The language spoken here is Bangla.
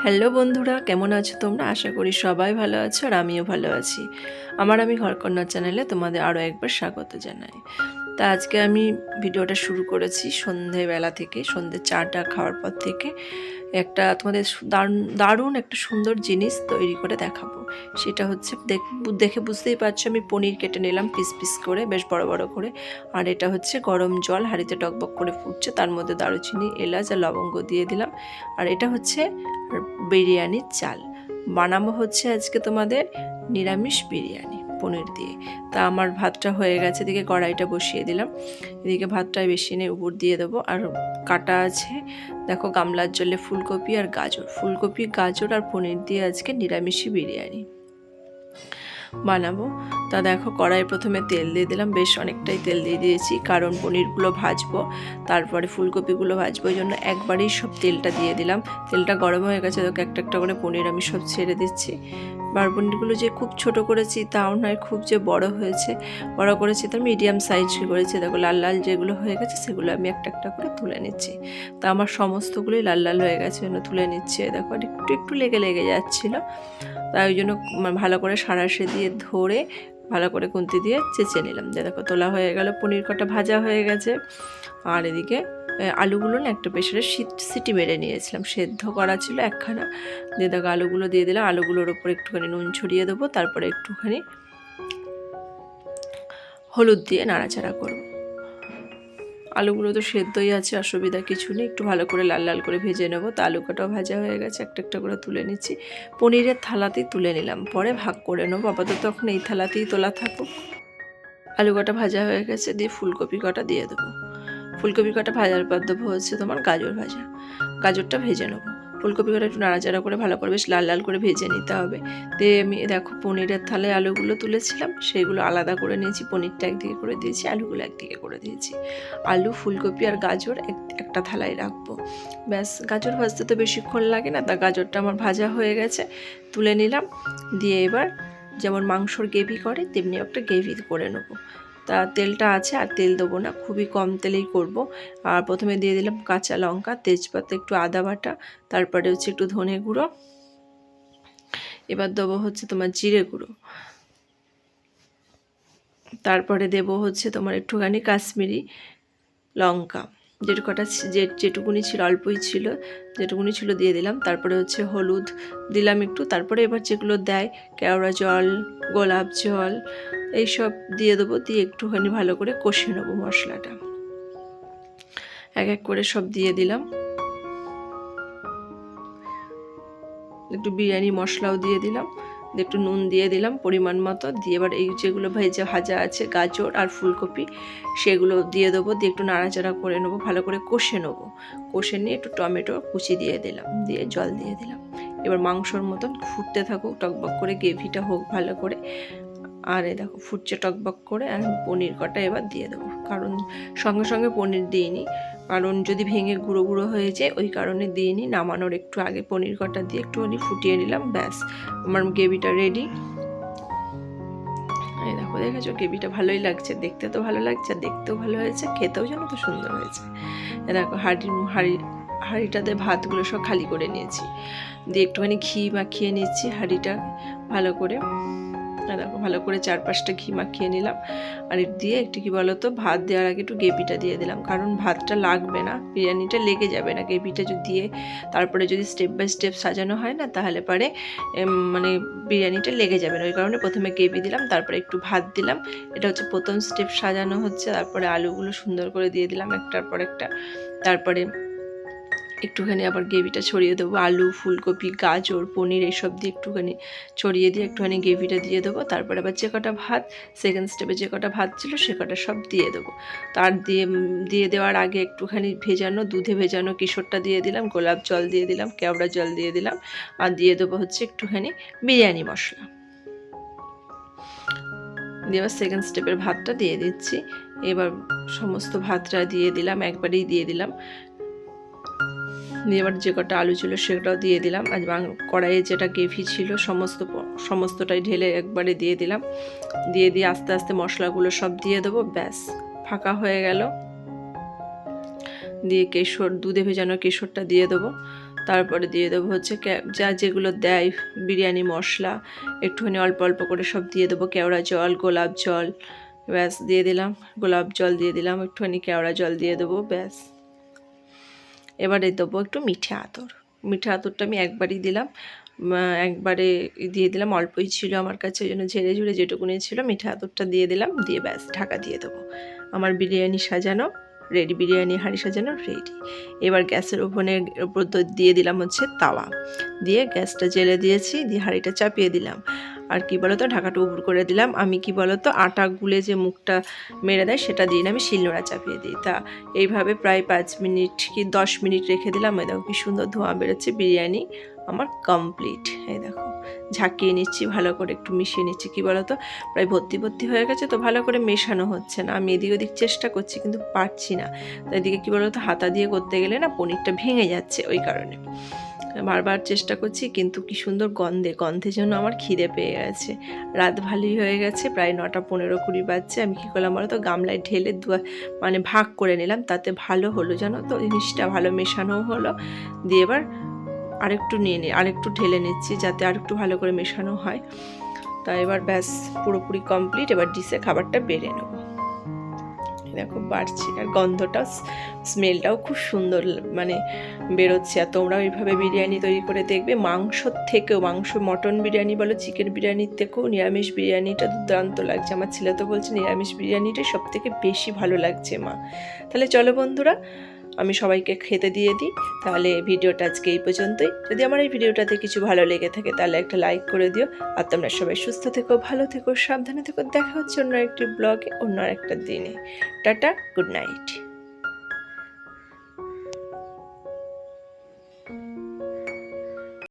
হ্যালো বন্ধুরা, কেমন আছো তোমরা? আশা করি সবাই ভালো আছো আর আমিও ভালো আছি। আমি ঘরকন্যা চ্যানেলে তোমাদের আরও একবার স্বাগত জানাই। তা আজকে আমি ভিডিওটা শুরু করেছি সন্ধেবেলা থেকে, সন্ধে চাটা খাওয়ার পর থেকে একটা তোমাদের দারুণ দারুণ একটা সুন্দর জিনিস তৈরি করে দেখাবো। সেটা হচ্ছে দেখে বুঝতেই পারছো, আমি পনির কেটে নিলাম পিস পিস করে, বেশ বড় বড় করে। আর এটা হচ্ছে গরম জল হাঁড়িতে টকবক করে ফুটছে, তার মধ্যে দারুচিনি, এলাচ আর লবঙ্গ দিয়ে দিলাম। আর এটা হচ্ছে বিরিয়ানির চাল। বানাবো হচ্ছে আজকে তোমাদের নিরামিষ বিরিয়ানি পনির দিয়ে। তা আমার ভাতটা হয়ে গেছে, এদিকে কড়াইটা বসিয়ে দিলাম। এদিকে ভাতটা বেশি নিয়ে উপর দিয়ে দেবো। আর কাটা আছে দেখো গামলার জলে ফুলকপি আর গাজর, ফুলকপি গাজর আর পনির দিয়ে আজকে নিরামিষি বিরিয়ানি বানাবো। তা দেখো কড়াই প্রথমে তেল দিয়ে দিলাম, বেশ অনেকটাই তেল দিয়ে দিয়েছি, কারণ পনিরগুলো ভাজবো তারপরে ফুলকপিগুলো ভাজবো, ওই জন্য একবারেই সব তেলটা দিয়ে দিলাম। তেলটা গরম হয়ে গেছে, দেখো একটা একটা করে পনির আমি সব ছেড়ে দিচ্ছি। পনিরগুলো যে খুব ছোট করেছি তাও নয়, খুব যে বড় হয়েছে, বড় করেছি তার মিডিয়াম সাইজ করেছি। দেখো লাল লাল যেগুলো হয়ে গেছে সেগুলো আমি একটা একটা করে তুলে নিচ্ছি। তা আমার সমস্তগুলোই লাল লাল হয়ে গেছে, জন্য তুলে নিচ্ছি। দেখো একটু একটু লেগে লেগে যাচ্ছিলো, তাই ওই জন্য ভালো করে সাঁড়াশে দিয়ে ধরে ভালো করে খুন্তি দিয়ে চেঁচে নিলাম। যে দেখো তোলা হয়ে গেল, পনির কটা ভাজা হয়ে গেছে। আর এদিকে আলুগুলো না একটা প্রেশারে সিটি মেরে নিয়েছিলাম, সেদ্ধ করা ছিল একখানা। দিয়ে দেখো আলুগুলো দিয়ে দিলাম, আলুগুলোর ওপর একটুখানি নুন ছড়িয়ে দেবো, তারপরে একটুখানি হলুদ দিয়ে নাড়াচাড়া করবো। আলুগুলো তো সেদ্ধই আছে, অসুবিধা কিছু নেই। একটু ভালো করে লাল লাল করে ভেজে নেবো। তো আলু কটাও ভাজা হয়ে গেছে, একটা একটা করে তুলে নিচ্ছি। পনিরের থালাতেই তুলে নিলাম, পরে ভাগ করে নেবো। আপাতত এখন এই থালাতেই তোলা থাকুক। আলু কটা ভাজা হয়ে গেছে, দিয়ে ফুলকপি কটা দিয়ে দেবো। ফুলকপি কটা ভাজার পর দেবো হচ্ছে তোমার গাজর ভাজা, গাজরটা ভেজে নেবো। ফুলকপি কটা একটু নাড়াচাড়া করে ভালো করে বেশ লাল লাল করে ভেজে নিতে হবে। দিয়ে আমি দেখো পনিরের থালায় আলুগুলো তুলেছিলাম, সেগুলো আলাদা করে নিয়েছি। পনিরটা একদিকে করে দিয়েছি, আলুগুলো একদিকে করে দিয়েছি। আলু, ফুলকপি আর গাজর একটা থালায় রাখবো। ব্যাস, গাজর ভাজতে তো বেশিক্ষণ লাগে না। তা গাজরটা আমার ভাজা হয়ে গেছে, তুলে নিলাম। দিয়ে এবার যেমন মাংসর গ্রেভি করে তেমনি একটা গ্রেভি করে নেবো। তা তেলটা আছে, আর তেল দেবো না, খুবই কম তেলেই করব। আর প্রথমে দিয়ে দিলাম কাঁচা লঙ্কা, তেজপাতা, একটু আদা বাটা, তারপরে হচ্ছে একটু ধনে গুঁড়ো। এবার দেবো হচ্ছে তোমার জিরে গুঁড়ো, তারপরে দেবো হচ্ছে তোমার একটুখানি কাশ্মীরি লঙ্কা, যেটুকুনি ছিল, অল্পই ছিল, যেটুকুনি ছিল দিয়ে দিলাম। তারপরে হচ্ছে হলুদ দিলাম একটু। তারপরে এবার যেগুলো দেয়, কেওড়া জল, গোলাপ জল, এইসব দিয়ে দেবো। দিয়ে একটুখানি ভালো করে কষে নেবো মশলাটা। এক এক করে সব দিয়ে দিলাম। একটু বিরিয়ানি মশলাও দিয়ে দিলাম, একটু নুন দিয়ে দিলাম পরিমাণ মতো। দিয়ে এবার এই যেগুলো ভাজা আছে গাজর আর ফুলকপি, সেগুলো দিয়ে দেবো। দিয়ে একটু নাড়াচাড়া করে নেবো, ভালো করে কষে নেবো। কষে নিয়ে একটু টমেটো কুচি দিয়ে দিলাম, দিয়ে জল দিয়ে দিলাম। এবার মাংসর মতন ফুটতে থাকুক, টকবক করে গ্রেভিটা হোক ভালো করে। আর এই দেখো ফুটছে টকবক করে। আর পনির কটা এবার দিয়ে দেবো, কারণ সঙ্গে সঙ্গে পনির দিইনি, কারণ যদি ভেঙে গুঁড়ো গুঁড়ো হয়ে যায়, ওই কারণে দিইনি। নামানোর একটু আগে পনির কটা দিয়ে একটুখানি ফুটিয়ে নিলাম, ব্যাস আমার গ্রেভিটা রেডি। এই দেখো, দেখেছো গ্রেভিটা ভালোই লাগছে, দেখতে তো ভালো লাগছে, দেখতেও ভালো হয়েছে, খেতেও যেন তো সুন্দর হয়েছে। দেখো হাঁড়িটাতে ভাতগুলো সব খালি করে নিয়েছি, দিয়ে একটুখানি ঘি মাখিয়ে নিচ্ছি হাঁড়িটা ভালো করে। দেখো ভালো করে চারপাশটা ঘি মাখিয়ে নিলাম। আর দিয়ে একটু কি বলতো, ভাত দেওয়ার আগে একটু গ্রেভিটা দিয়ে দিলাম, কারণ ভাতটা লাগবে না, বিরিয়ানিটা লেগে যাবে না। গ্রেভিটা যদি দিয়ে তারপরে যদি স্টেপ বাই স্টেপ সাজানো হয় না, তাহলে পরে মানে বিরিয়ানিটা লেগে যাবে না। ওই কারণে প্রথমে গ্রেভি দিলাম, তারপরে একটু ভাত দিলাম। এটা হচ্ছে প্রথম স্টেপ সাজানো হচ্ছে। তারপরে আলুগুলো সুন্দর করে দিয়ে দিলাম একটার পর একটা। তারপরে একটুখানি আবার গ্রেভিটা ছড়িয়ে দেবো, আলু, ফুলকপি, গাজর, পনির এইসব দিয়ে একটুখানি ছড়িয়ে দিয়ে একটুখানি গ্রেভিটা দিয়ে দেবো। তারপরে আবার যে কটা ভাত, সেকেন্ড স্টেপে যে কটা ভাত ছিল সে কটা সব দিয়ে দেবো। তার দিয়ে দেওয়ার আগে একটুখানি দুধে ভেজানো কেশরটা দিয়ে দিলাম, গোলাপ জল দিয়ে দিলাম, কেওড়া জল দিয়ে দিলাম। আর দিয়ে দেবো হচ্ছে একটুখানি বিরিয়ানি মশলা। দিয়ে এবার সেকেন্ড স্টেপের ভাতটা দিয়ে দিচ্ছি। এবার সমস্ত ভাতটা দিয়ে দিলাম, একবারেই দিয়ে দিলাম। দিয়ে এবার যে কটা আলু ছিল সেটাও দিয়ে দিলাম। আর কড়াইয়ে যেটা গ্রেভি ছিল সমস্তটাই ঢেলে একবারে দিয়ে দিলাম। দিয়ে আস্তে আস্তে মশলাগুলো সব দিয়ে দেবো, ব্যাস ফাঁকা হয়ে গেল। দিয়ে দুধে ভেজানো কেশরটা দিয়ে দেবো। তারপরে দিয়ে দেবো হচ্ছে যা যেগুলো দেয় বিরিয়ানি মশলা, একটুখানি অল্প অল্প করে সব দিয়ে দেবো। কেওড়া জল, গোলাপ জল, ব্যাস দিয়ে দিলাম। গোলাপ জল দিয়ে দিলাম, একটুখানি কেওড়া জল দিয়ে দেবো, ব্যাস। এবারে দেবো একটু মিঠে আতর। মিঠে আতরটা আমি একবারই দিলাম, একবারে দিয়ে দিলাম, অল্পই ছিল আমার কাছে, ওই জন্য ঝেড়ে ঝুড়ে যেটুকুনি ছিল মিঠে আতরটা দিয়ে দিলাম, দিয়ে ব্যাস ঢাকা দিয়ে দেবো। আমার বিরিয়ানি সাজানো রেডি, বিরিয়ানি হাঁড়ি সাজানো রেডি। এবার গ্যাসের ওভেনের উপর দিয়ে দিলাম হচ্ছে তাওয়া, দিয়ে গ্যাসটা জেলে দিয়েছি, দিয়ে হাঁড়িটা চাপিয়ে দিলাম। আর কি বলতো, ঢাকাটা উপর করে দিলাম। আমি কি বলতো, আটা গুলে যে মুখটা মেরে দেয় সেটা দিয়ে আমি শিলনোড়া চাপিয়ে দিই। তা এইভাবে প্রায় 5 মিনিট কি 10 মিনিট রেখে দিলাম। এই দেখো কি সুন্দর ধোঁয়া বেরোচ্ছে। বিরিয়ানি আমার কমপ্লিট। এই দেখো ঝাঁকিয়ে নিচ্ছি ভালো করে, একটু মিশিয়ে নিচ্ছি। কি বলতো, প্রায় ভর্তি ভর্তি হয়ে গেছে তো ভালো করে মেশানো হচ্ছে না। আমি এদিক ওদিক চেষ্টা করছি কিন্তু পারছি না। তো এদিকে কি বলতো, হাতা দিয়ে করতে গেলে না পনিরটা ভেঙে যাচ্ছে, ওই কারণে বারবার চেষ্টা করছি। কিন্তু কি সুন্দর গন্ধের জন্য আমার খিদে পেয়ে গেছে। রাত ভালোই হয়ে গেছে, প্রায় 9টা 15-20 বাজছে। আমি কী করলাম বলো তো, গামলায় ঢেলে মানে ভাগ করে নিলাম, তাতে ভালো হলো জানো তো, জিনিসটা ভালো মেশানো হলো। দিয়ে এবার আরেকটু ঢেলে নিচ্ছি যাতে আরেকটু ভালো করে মেশানো হয়। তা এবার ব্যাস পুরোপুরি কমপ্লিট। এবার ডিশে খাবারটা বেড়ে নেবো। দেখো বাড়ছি, আর গন্ধটা স্মেলটাও খুব সুন্দর মানে বেরোচ্ছে। আর তোমরাও এইভাবে বিরিয়ানি তৈরি করে দেখবে। মাংস মটন বিরিয়ানি বলো, চিকেন বিরিয়ানির থেকেও নিরামিষ বিরিয়ানিটা দুর্দান্ত লাগছে। আমার ছেলে তো বলছে নিরামিষ বিরিয়ানিটাই সব থেকে বেশি ভালো লাগছে মা। তাহলে চলো বন্ধুরা, আমি সবাইকে খেতে দিয়ে দিই। তাহলে ভিডিওটা আজকে এই পর্যন্তই। যদি আমার এই ভিডিওটাতে কিছু ভালো লেগে থাকে তাহলে একটা লাইক করে দিও। আর তোমরা সবাই সুস্থ থেকো, ভালো থেকো, সাবধানে থেকো। দেখা হচ্ছে অন্য একটি ব্লগে, অন্য একটা দিনে। Tata, good night.